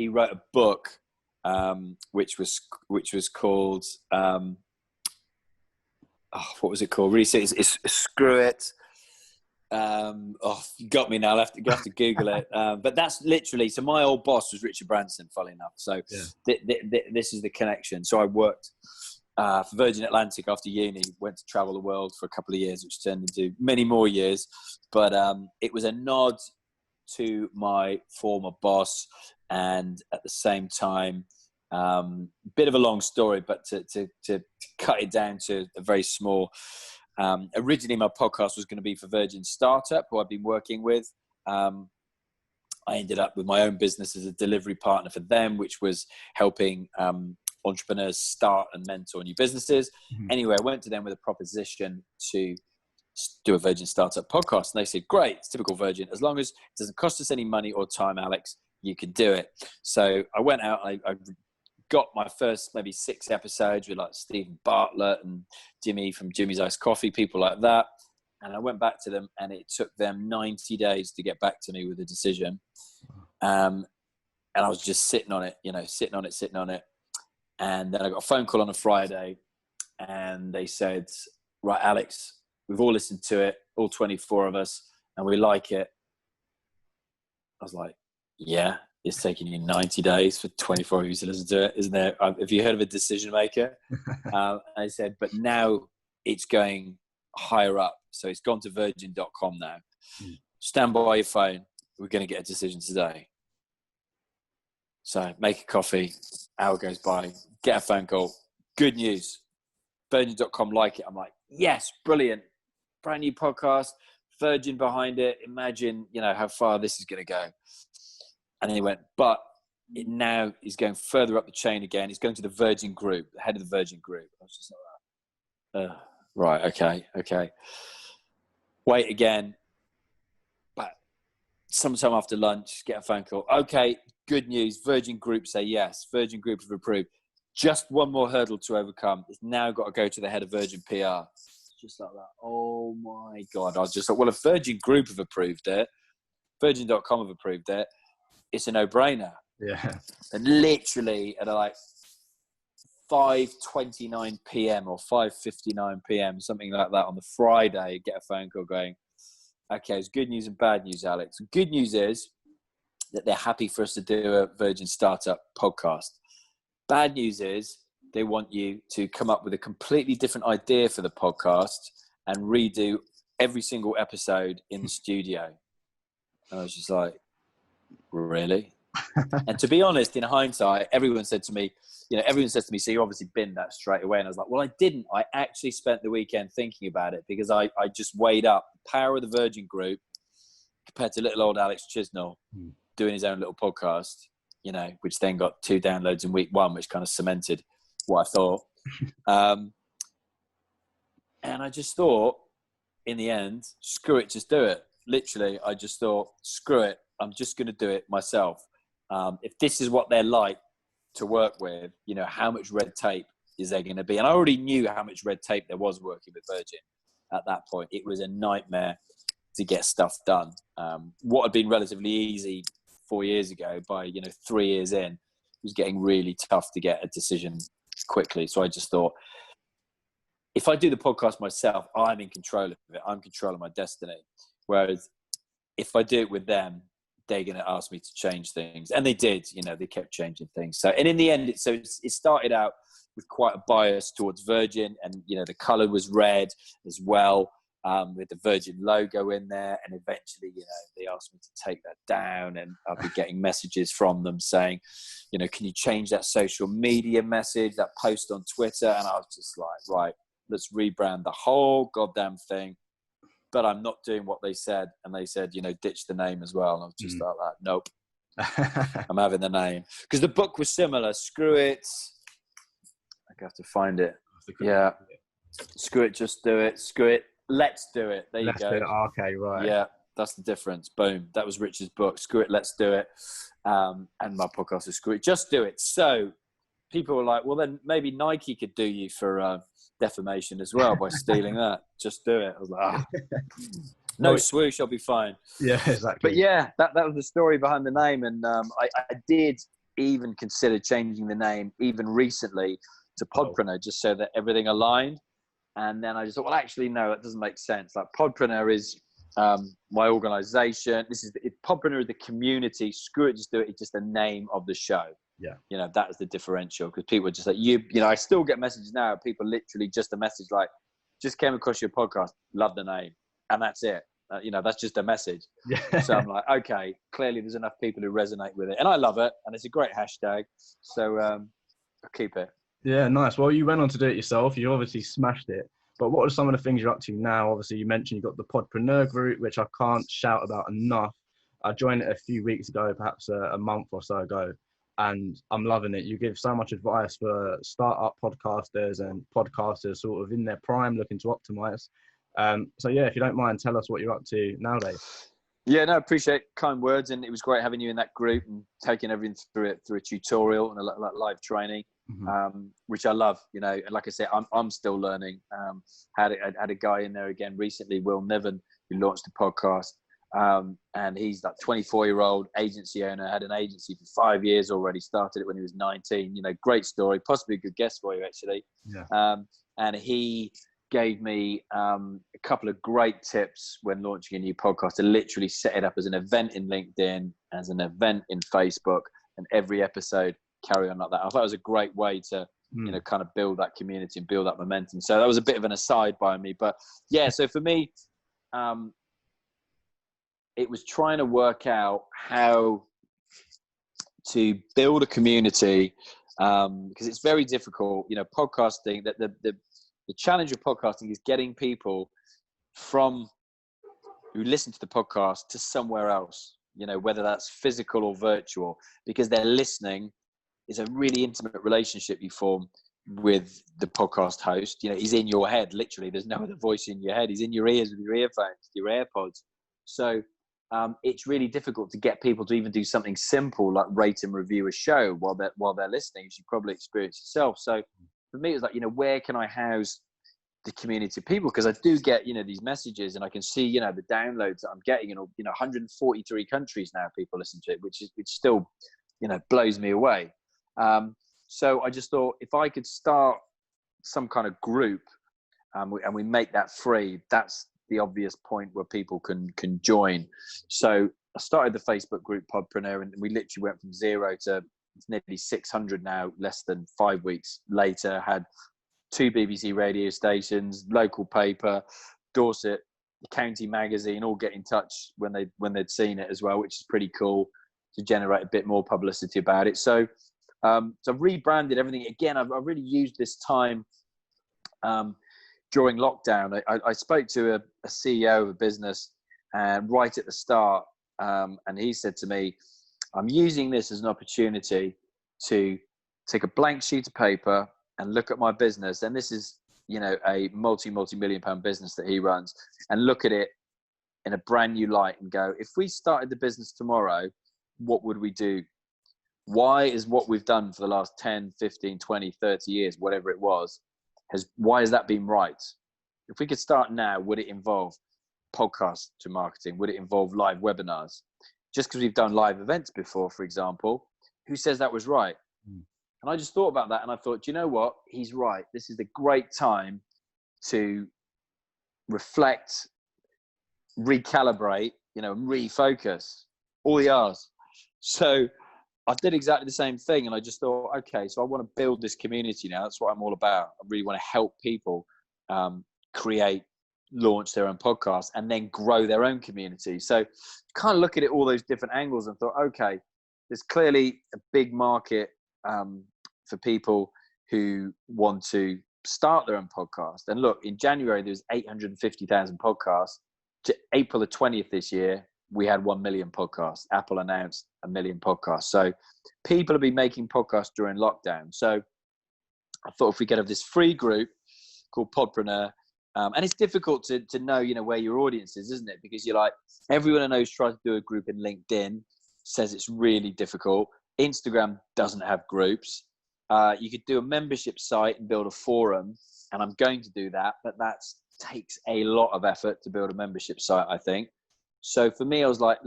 wrote a book, which was called, what was it called? Really, it's Screw It. You got me now. I'll have to Google it. But that's literally, so my old boss was Richard Branson, funnily enough. So this is the connection. So I worked for Virgin Atlantic after uni, went to travel the world for a couple of years, which turned into many more years. But it was a nod to my former boss, and at the same time, bit of a long story, but to cut it down to a very small. Originally, my podcast was going to be for Virgin Startup, who I've been working with. I ended up with my own business as a delivery partner for them, which was helping entrepreneurs start and mentor new businesses. Anyway, I went to them with a proposition to do a Virgin Startup podcast. And they said, great, it's typical Virgin. As long as it doesn't cost us any money or time, Alex, you can do it. So I went out and I got my first maybe 6 episodes with like Stephen Bartlett and Jimmy from Jimmy's Iced Coffee, people like that. And I went back to them, and it took them 90 days to get back to me with a decision. And I was just sitting on it. And then I got a phone call on a Friday, and they said, right, Alex, we've all listened to it, all 24 of us, and we like it. I was like, yeah, it's taking you 90 days for 24 of you to listen to it, isn't there? Have you heard of a decision maker? And I said, but now it's going higher up. So it's gone to virgin.com now. Stand by your phone. We're going to get a decision today. So make a coffee. Hour goes by. Get a phone call. Good news. Virgin.com like it. I'm like, yes, brilliant. Brand new podcast. Virgin behind it. Imagine, how far this is going to go. And he went, but it now is going further up the chain again. It's going to the Virgin Group, the head of the Virgin Group. I was just like, right, okay. Wait again. But sometime after lunch, get a phone call. Okay, good news. Virgin Group say yes. Virgin Group have approved. Just one more hurdle to overcome. It's now got to go to the head of Virgin PR. Just like that. Oh my God. I was just like, well, if Virgin Group have approved it, Virgin.com have approved it, it's a no-brainer. Yeah. And literally at like 5:29 p.m. or 5:59 p.m., something like that on the Friday, get a phone call going, okay, it's good news and bad news, Alex. Good news is that they're happy for us to do a Virgin Startup podcast. Bad news is they want you to come up with a completely different idea for the podcast and redo every single episode in the studio. And I was just like, really? And to be honest, in hindsight, everyone says to me, so you obviously binned that straight away. And I was like, well, I didn't. I actually spent the weekend thinking about it because I just weighed up the power of the Virgin Group compared to little old Alex Chisnall doing his own little podcast, which then got 2 downloads in week 1, which kind of cemented what I thought. And I just thought, in the end, screw it, just do it. Literally, I just thought, screw it, I'm just going to do it myself. If this is what they're like to work with, how much red tape is there going to be? And I already knew how much red tape there was working with Virgin at that point. It was a nightmare to get stuff done. What had been relatively easy 4 years ago, by 3 years in, was getting really tough to get a decision quickly. So I just thought, if I do the podcast myself, I'm in control of it. I'm in control of my destiny. Whereas if I do it with them, they're going to ask me to change things. And they did, they kept changing things. So, and in the end, it started out with quite a bias towards Virgin, and, the color was red as well, with the Virgin logo in there. And eventually, they asked me to take that down, and I'll be getting messages from them saying, can you change that social media message, that post on Twitter? And I was just like, right, let's rebrand the whole goddamn thing. But I'm not doing what they said. And they said, ditch the name as well. And I was just like that. Nope. I'm having the name. Because the book was similar. Screw it. I have to find it. Yeah. Screw it, just do it. Screw it, let's do it. There you go. Let's do it. Okay, right. Yeah, that's the difference. Boom. That was Richard's book. Screw it, let's do it. And my podcast is Screw it, just do it. So people were like, well, then maybe Nike could do you for defamation as well by stealing that. Just do it. I was like, no swoosh, I'll be fine. Yeah, exactly. But yeah, that was the story behind the name. And I did even consider changing the name even recently to Podpreneur, just so that everything aligned. And then I just thought, well, actually, no, that doesn't make sense. Like, Podpreneur is my organization. Podpreneur is the community. Screw it, just do it. It's just the name of the show. Yeah. That is the differential, because people are just like, I still get messages now of people literally just a message like, just came across your podcast, love the name. And that's it. That's just a message. Yeah. So I'm like, okay, clearly there's enough people who resonate with it. And I love it. And it's a great hashtag. So I'll keep it. Yeah, nice. Well, you went on to do it yourself. You obviously smashed it. But what are some of the things you're up to now? Obviously, you mentioned you've got the Podpreneur group, which I can't shout about enough. I joined it a few weeks ago, perhaps a month or so ago, and I'm loving it. You give so much advice for startup podcasters and podcasters sort of in their prime looking to optimize. So yeah, if you don't mind, tell us what you're up to nowadays. Yeah, no, appreciate kind words, and it was great having you in that group and taking everything through a tutorial and a live training, which I love. And like I said, I'm still learning. Had a guy in there again recently, Will Niven, who launched a podcast, and he's like 24-year-old agency owner, had an agency for 5 years already, started it when he was 19. Great story, possibly a good guest for you actually. Yeah. And he gave me a couple of great tips when launching a new podcast, to literally set it up as an event in LinkedIn, as an event in Facebook, and every episode carry on like that. I thought it was a great way to, kind of build that community and build that momentum. So that was a bit of an aside by me, but yeah, so for me, it was trying to work out how to build a community, because it's very difficult, podcasting, that the challenge of podcasting is getting people who listen to the podcast to somewhere else, whether that's physical or virtual, because they're listening. Is a really intimate relationship you form with the podcast host. He's in your head, literally. There's no other voice in your head. He's in your ears with your earphones, your AirPods. So it's really difficult to get people to even do something simple like rate and review a show while they're listening, as you probably experience yourself. So for me, it was like, where can I house the community of people? Because I do get, these messages, and I can see, the downloads that I'm getting in, 143 countries now people listen to it, which still, blows me away. So I just thought, if I could start some kind of group, and we make that free, that's the obvious point where people can join. So I started the Facebook group Podpreneur, and we literally went from 0 to nearly 600 now, less than 5 weeks later. Had 2 BBC radio stations, local paper, Dorset County magazine, all get in touch when they'd seen it as well, which is pretty cool to generate a bit more publicity about it. So I've rebranded everything again. I've really used this time during lockdown. I spoke to a CEO of a business right at the start, and he said to me, I'm using this as an opportunity to take a blank sheet of paper and look at my business. And this is, a multi-million pound business that he runs, and look at it in a brand new light and go, if we started the business tomorrow, what would we do? Why is what we've done for the last 10, 15, 20, 30 years, whatever it was, why has that been right? If we could start now, would it involve podcast to marketing? Would it involve live webinars? Just because we've done live events before, for example, who says that was right? And I just thought about that, and I thought, do you know what? He's right. This is a great time to reflect, recalibrate, refocus, all the R's. So I did exactly the same thing, and I just thought, okay, so I want to build this community now. That's what I'm all about. I really want to help people create, launch their own podcast, and then grow their own community. So kind of look at it all those different angles and thought, okay, there's clearly a big market for people who want to start their own podcast. And look, in January, there was 850,000 podcasts. To April the 20th this year, we had 1 million podcasts. Apple announced 1 million podcasts. So people have been making podcasts during lockdown. So I thought if we could have this free group called Podpreneur, and it's difficult to know, where your audience is, isn't it? Because you're like, everyone I know tries to do a group in LinkedIn, says it's really difficult. Instagram doesn't have groups. You could do a membership site and build a forum, and I'm going to do that, but that takes a lot of effort to build a membership site, I think. So for me, I was like,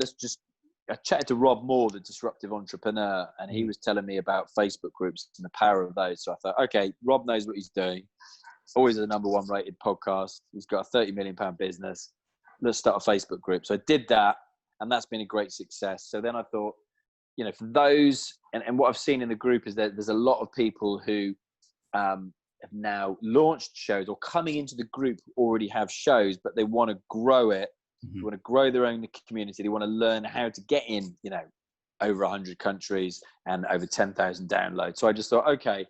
I chatted to Rob Moore, the disruptive entrepreneur, and he was telling me about Facebook groups and the power of those. So I thought, okay, Rob knows what he's doing. Always the #1 rated podcast. He's got a £30 million business. Let's start a Facebook group. So I did that, and that's been a great success. So then I thought, for those, and what I've seen in the group is that there's a lot of people who have now launched shows, or coming into the group already have shows, but they want to grow it. They want to grow their own community. They want to learn how to get in, over 100 countries and over 10,000 downloads. So I just thought, okay,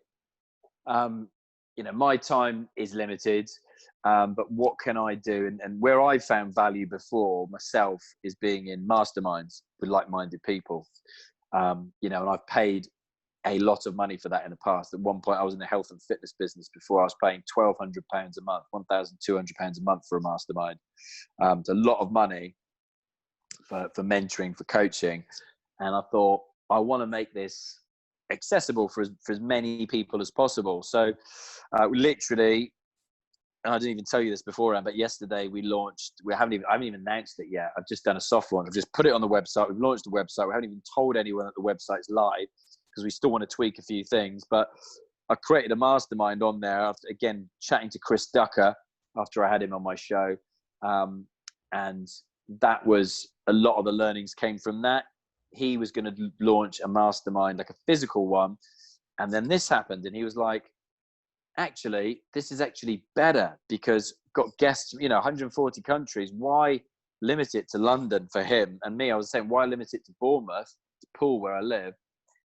my time is limited, but what can I do? And where I found value before myself is being in masterminds with like-minded people. And I've paid a lot of money for that in the past. At one point, I was in the health and fitness business before. I was paying £1,200 a month, £1,200 a month for a mastermind. It's a lot of money for mentoring, for coaching. And I thought, I want to make this accessible for as many people as possible. So literally, and I didn't even tell you this beforehand, but yesterday we launched, I haven't even announced it yet. I've just done a soft launch. I've just put it on the website. We've launched the website. We haven't even told anyone that the website's live because we still want to tweak a few things. But I created a mastermind on there after, again, chatting to Chris Ducker after I had him on my show. And that was, a lot of the learnings came from that. He was going to launch a mastermind, like a physical one. And then this happened, and he was like, actually, this is actually better because got guests, 140 countries. Why limit it to London for him? And me, I was saying, why limit it to Bournemouth, to Poole, where I live?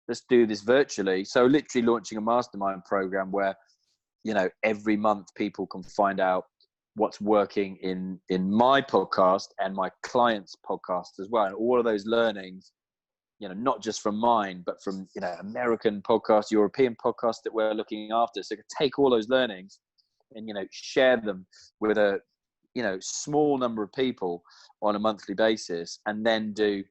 Let's do this virtually. So literally launching a mastermind program where, every month people can find out what's working in my podcast and my clients' podcasts as well. And all of those learnings, not just from mine, but from, American podcasts, European podcasts that we're looking after. So take all those learnings and, share them with a, small number of people on a monthly basis, and then do,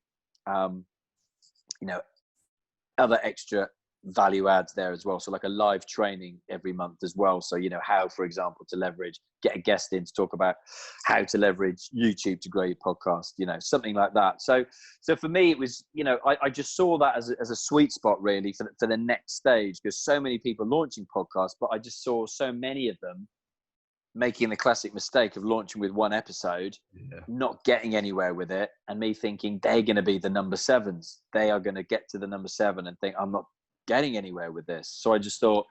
other extra value adds there as well. So like a live training every month as well. So, how, for example, to get a guest in to talk about how to leverage YouTube to grow your podcast, something like that. So for me, it was, I just saw that as a sweet spot really for the next stage, because so many people launching podcasts, but I just saw so many of them making the classic mistake of launching with one episode, not getting anywhere with it, and me thinking they're going to be the number 7s. They are going to get to the number 7 and think I'm not getting anywhere with this. So I just thought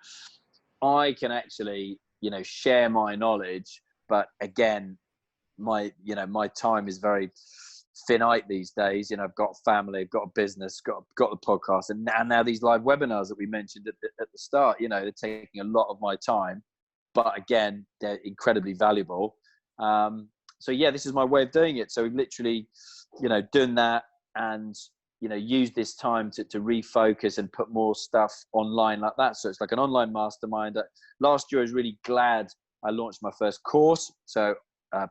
I can actually, share my knowledge. But again, my time is very finite these days. I've got family, I've got a business, got the podcast, and now these live webinars that we mentioned at the start, they're taking a lot of my time. But again, they're incredibly valuable. So yeah, this is my way of doing it. So we've literally, done that and, use this time to refocus and put more stuff online like that. So it's like an online mastermind. Last year, I was really glad I launched my first course. So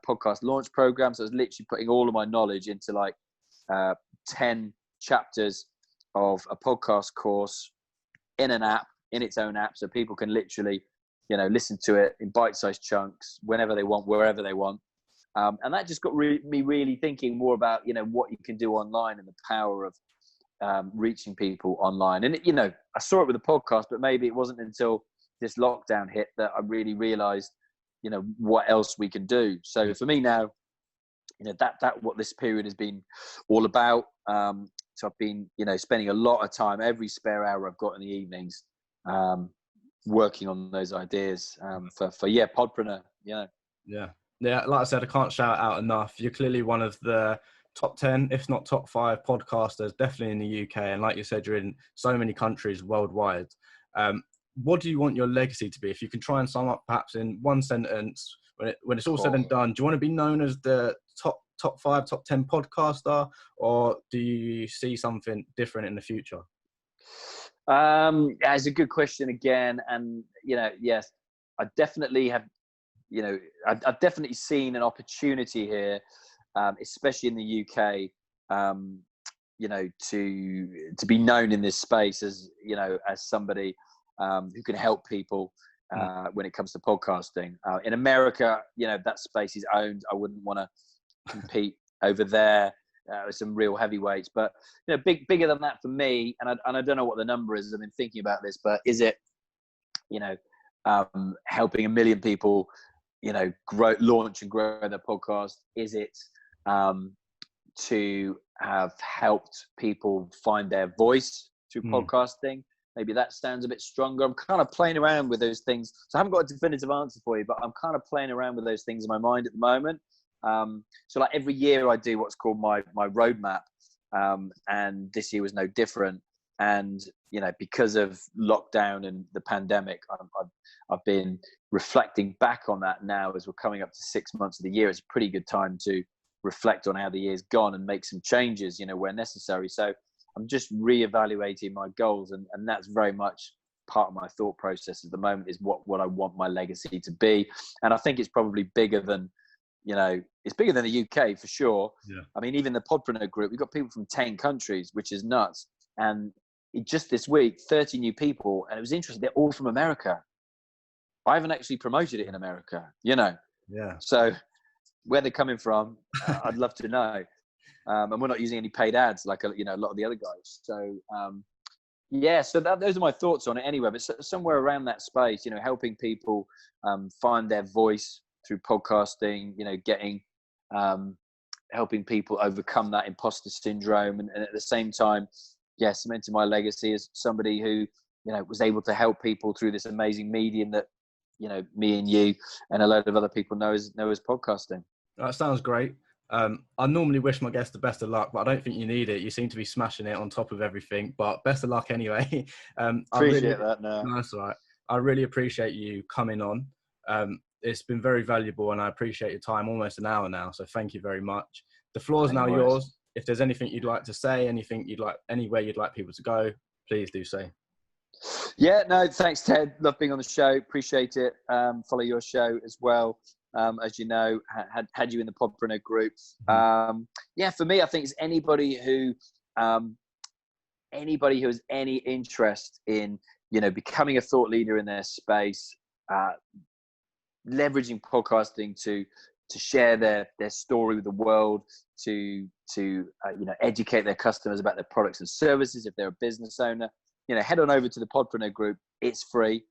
podcast launch program. So I was literally putting all of my knowledge into like 10 chapters of a podcast course in an app, in its own app. So people can literally, listen to it in bite-sized chunks whenever they want, wherever they want. And that just got me really thinking more about, what you can do online and the power of reaching people online. And, I saw it with the podcast, but maybe it wasn't until this lockdown hit that I really realized, what else we can do. So for me now, that what this period has been all about. So I've been, spending a lot of time, every spare hour I've got in the evenings, working on those ideas for Podpreneur. Yeah. Like I said, I can't shout out enough. You're clearly one of the top 10, if not top 5 podcasters, definitely in the UK. And like you said, you're in so many countries worldwide. What do you want your legacy to be? If you can try and sum up perhaps in one sentence, when it's all said and done, do you want to be known as the top 5, top 10 podcaster, or do you see something different in the future? It's a good question again. And, yes, I definitely have, I've definitely seen an opportunity here, especially in the UK, to be known in this space as, as somebody who can help people when it comes to podcasting. In America, that space is owned. I wouldn't want to compete over there with some real heavyweights, but bigger than that for me. And I don't know what the number is. I've been thinking about this, but is it, helping 1 million people, launch and grow their podcast? Is it to have helped people find their voice through podcasting? Maybe that sounds a bit stronger. I'm kind of playing around with those things. So I haven't got a definitive answer for you, but I'm kind of playing around with those things in my mind at the moment. So like every year I do what's called my roadmap. And this year was no different. And, because of lockdown and the pandemic, I've been reflecting back on that now as we're coming up to 6 months of the year. It's a pretty good time to reflect on how the year's gone and make some changes, where necessary. So I'm just reevaluating my goals, and that's very much part of my thought process at the moment, is what I want my legacy to be. And I think it's probably bigger than, it's bigger than the UK for sure. Yeah. I mean, even the Podpreneur group, we've got people from 10 countries, which is nuts. And just this week, 30 new people, and it was interesting. They're all from America. I haven't actually promoted it in America, Yeah. So where they're coming from, I'd love to know. And we're not using any paid ads like, a lot of the other guys. So, so those are my thoughts on it anyway. But somewhere around that space, helping people find their voice through podcasting, getting, helping people overcome that imposter syndrome. And at the same time, cementing my legacy as somebody who, was able to help people through this amazing medium that, me and you and a load of other people know as podcasting. That sounds great. I normally wish my guests the best of luck, but I don't think you need it. You seem to be smashing it on top of everything, but best of luck anyway. Appreciate that. No, that's all right. I really appreciate you coming on. It's been very valuable, and I appreciate your time, almost an hour now. So thank you very much. The floor is now yours. If there's anything you'd like to say, anywhere you'd like people to go, please do say. Yeah, no, thanks, Ted. Love being on the show. Appreciate it. Follow your show as well. As you know, had you in the Podpreneur group. For me, I think it's anybody who has any interest in, becoming a thought leader in their space, leveraging podcasting to share their story with the world, to educate their customers about their products and services. If they're a business owner, head on over to the Podpreneur group. It's free.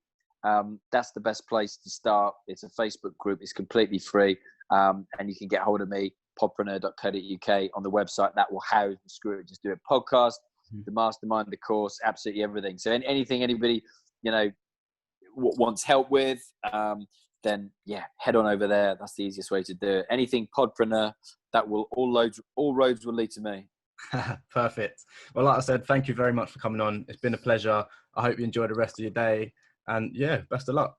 that's the best place to start. It's a Facebook group. It's completely free. And you can get hold of me, podpreneur.co.uk, on the website. That will house the Screw It, Just Do It podcast, the mastermind, the course, absolutely everything. So anything anybody, wants help with, then head on over there. That's the easiest way to do it. Anything podpreneur, that will all roads will lead to me. Perfect. Well, like I said, thank you very much for coming on. It's been a pleasure. I hope you enjoy the rest of your day, and best of luck.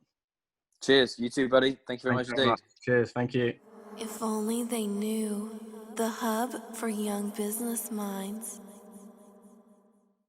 Cheers. You too, buddy. Thank you very much indeed. Cheers. Thank you. If only they knew, the hub for young business minds.